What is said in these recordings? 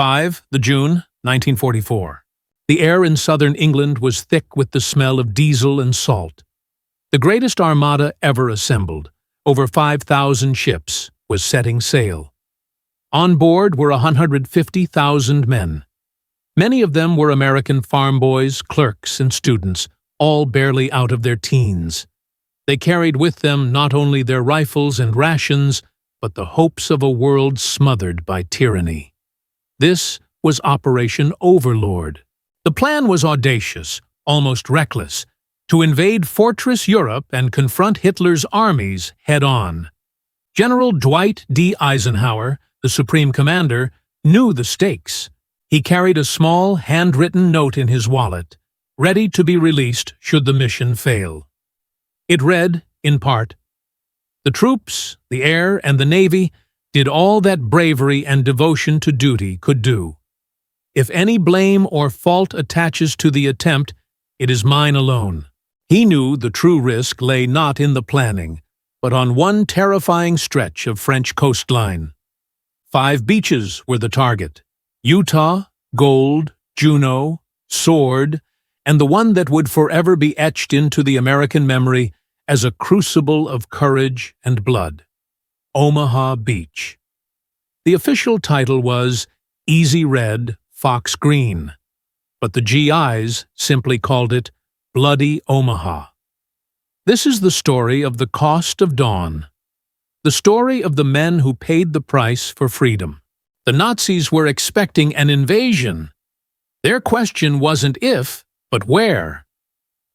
June 1944. The air in southern England was thick with the smell of diesel and salt. The greatest armada ever assembled, over 5,000 ships, was setting sail. On board were 150,000 men. Many of them were American farm boys, clerks, and students, all barely out of their teens. They carried with them not only their rifles and rations, but the hopes of a world smothered by tyranny. This was Operation Overlord. The plan was audacious, almost reckless, to invade Fortress Europe and confront Hitler's armies head-on. General Dwight D. Eisenhower, the Supreme Commander, knew the stakes. He carried a small, handwritten note in his wallet, ready to be released should the mission fail. It read, in part, "The troops, the air, and the Navy did all that bravery and devotion to duty could do. If any blame or fault attaches to the attempt, it is mine alone." He knew the true risk lay not in the planning, but on one terrifying stretch of French coastline. 5 beaches were the target: Utah, Gold, Juno, Sword, and the one that would forever be etched into the American memory as a crucible of courage and blood: Omaha Beach. The official title was Easy Red, Fox Green, but the G.I.s simply called it Bloody Omaha. This is the story of the cost of dawn, the story of the men who paid the price for freedom. The Nazis were expecting an invasion. Their question wasn't if, but where.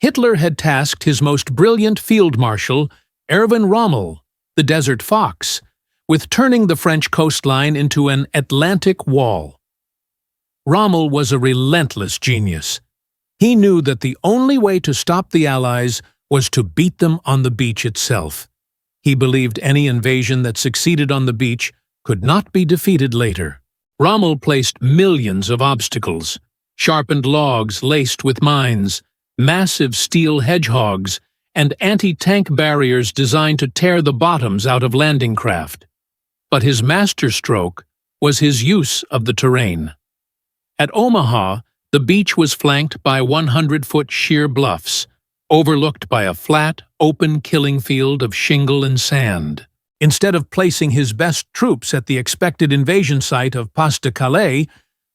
Hitler had tasked his most brilliant field marshal, Erwin Rommel, the Desert Fox, with turning the French coastline into an Atlantic wall. Rommel was a relentless genius. He knew that the only way to stop the Allies was to beat them on the beach itself. He believed any invasion that succeeded on the beach could not be defeated later. Rommel placed millions of obstacles: sharpened logs laced with mines, massive steel hedgehogs, and anti-tank barriers designed to tear the bottoms out of landing craft. But his masterstroke was his use of the terrain. At Omaha, the beach was flanked by 100-foot sheer bluffs, overlooked by a flat, open killing field of shingle and sand. Instead of placing his best troops at the expected invasion site of Pas-de-Calais,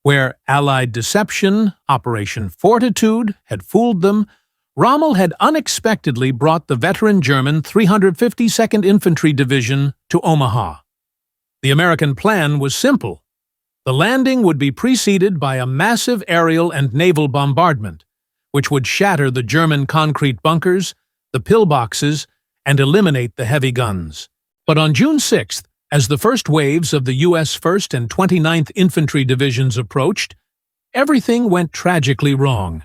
where Allied deception, Operation Fortitude, had fooled them, Rommel had unexpectedly brought the veteran German 352nd Infantry Division to Omaha. The American plan was simple. The landing would be preceded by a massive aerial and naval bombardment, which would shatter the German concrete bunkers, the pillboxes, and eliminate the heavy guns. But on June 6th, as the first waves of the U.S. 1st and 29th Infantry Divisions approached, everything went tragically wrong.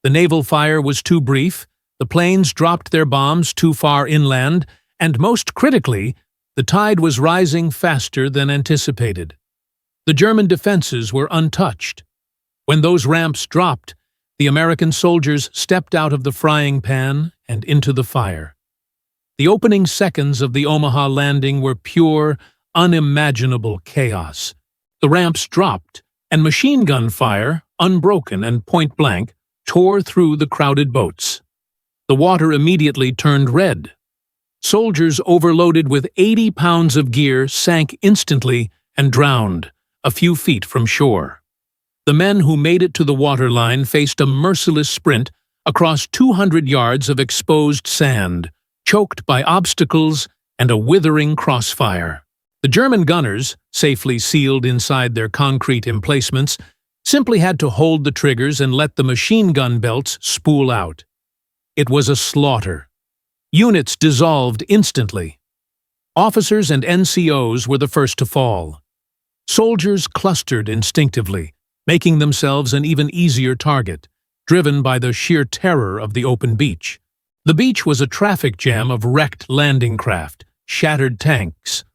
The naval fire was too brief, the planes dropped their bombs too far inland, and most critically, the tide was rising faster than anticipated. The German defenses were untouched. When those ramps dropped, the American soldiers stepped out of the frying pan and into the fire. The opening seconds of the Omaha landing were pure, unimaginable chaos. The ramps dropped, and machine gun fire, unbroken and point-blank, tore through the crowded boats. The water immediately turned red. Soldiers overloaded with 80 pounds of gear sank instantly and drowned, a few feet from shore. The men who made it to the waterline faced a merciless sprint across 200 yards of exposed sand, choked by obstacles and a withering crossfire. The German gunners, safely sealed inside their concrete emplacements, simply had to hold the triggers and let the machine gun belts spool out. It was a slaughter. Units dissolved instantly. Officers and NCOs were the first to fall. Soldiers clustered instinctively, making themselves an even easier target, driven by the sheer terror of the open beach. The beach was a traffic jam of wrecked landing craft, shattered tanks,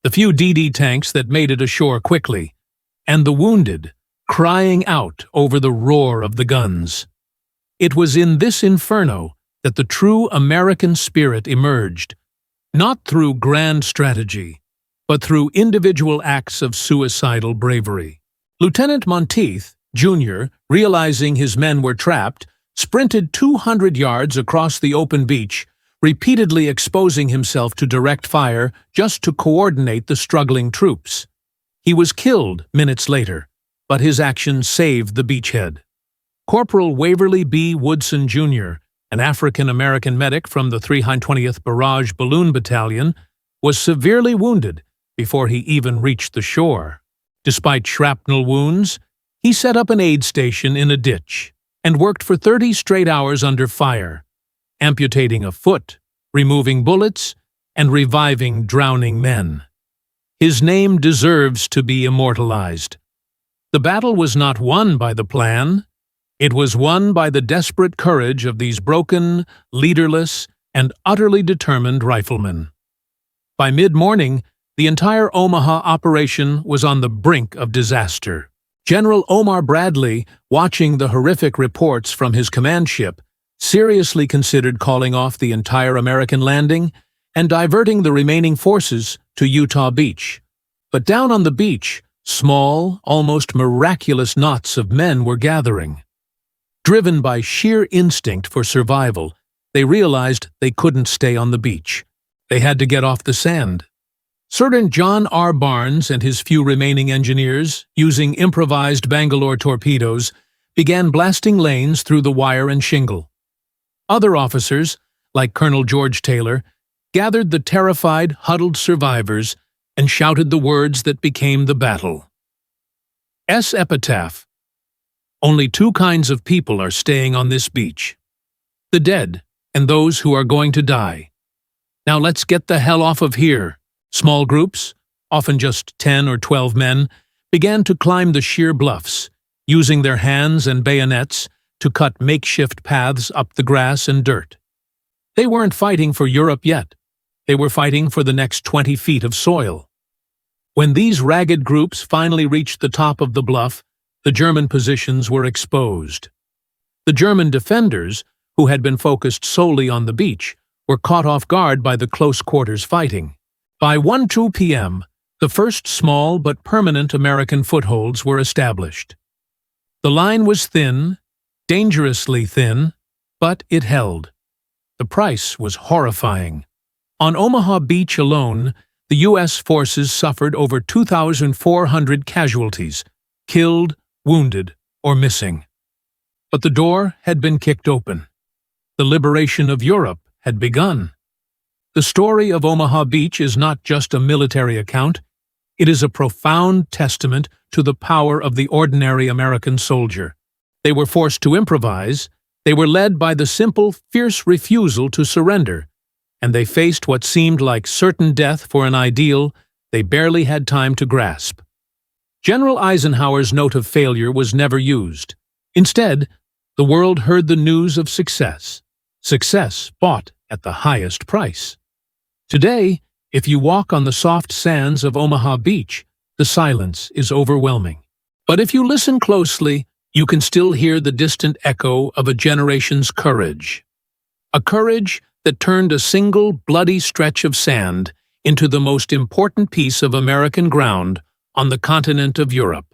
the few DD tanks that made it ashore quickly, and the wounded, crying out over the roar of the guns. It was in this inferno that the true American spirit emerged, not through grand strategy, but through individual acts of suicidal bravery. Lieutenant Monteith, Jr., realizing his men were trapped, sprinted 200 yards across the open beach, repeatedly exposing himself to direct fire just to coordinate the struggling troops. He was killed minutes later, but his action saved the beachhead. Corporal Waverly B. Woodson, Jr., an African-American medic from the 320th Barrage Balloon Battalion, was severely wounded before he even reached the shore. Despite shrapnel wounds, he set up an aid station in a ditch and worked for 30 straight hours under fire, amputating a foot, removing bullets, and reviving drowning men. His name deserves to be immortalized. The battle was not won by the plan. It was won by the desperate courage of these broken, leaderless, and utterly determined riflemen. By mid-morning, the entire Omaha operation was on the brink of disaster. General Omar Bradley, watching the horrific reports from his command ship, seriously considered calling off the entire American landing and diverting the remaining forces to Utah Beach. But down on the beach, small, almost miraculous knots of men were gathering. Driven by sheer instinct for survival, they realized they couldn't stay on the beach. They had to get off the sand. Sergeant John R. Barnes and his few remaining engineers, using improvised Bangalore torpedoes, began blasting lanes through the wire and shingle. Other officers, like Colonel George Taylor, gathered the terrified, huddled survivors and shouted the words that became the battle. S. Epitaph. Only two kinds of people are staying on this beach: the dead and those who are going to die. Now let's get the hell off of here. Small groups, often just 10 or 12 men, began to climb the sheer bluffs, using their hands and bayonets to cut makeshift paths up the grass and dirt. They weren't fighting for Europe yet. They were fighting for the next 20 feet of soil. When these ragged groups finally reached the top of the bluff, the German positions were exposed. The German defenders, who had been focused solely on the beach, were caught off guard by the close-quarters fighting. By 1:02 p.m., the first small but permanent American footholds were established. The line was thin, dangerously thin, but it held. The price was horrifying. On Omaha Beach alone, the U.S. forces suffered over 2,400 casualties, killed, wounded, or missing. But the door had been kicked open. The liberation of Europe had begun. The story of Omaha Beach is not just a military account. It is a profound testament to the power of the ordinary American soldier. They were forced to improvise. They were led by the simple, fierce refusal to surrender, and they faced what seemed like certain death for an ideal they barely had time to grasp. General Eisenhower's note of failure was never used. Instead, the world heard the news of success. Success bought at the highest price. Today, if you walk on the soft sands of Omaha Beach, the silence is overwhelming. But if you listen closely, you can still hear the distant echo of a generation's courage. A courage that turned a single bloody stretch of sand into the most important piece of American ground on the continent of Europe.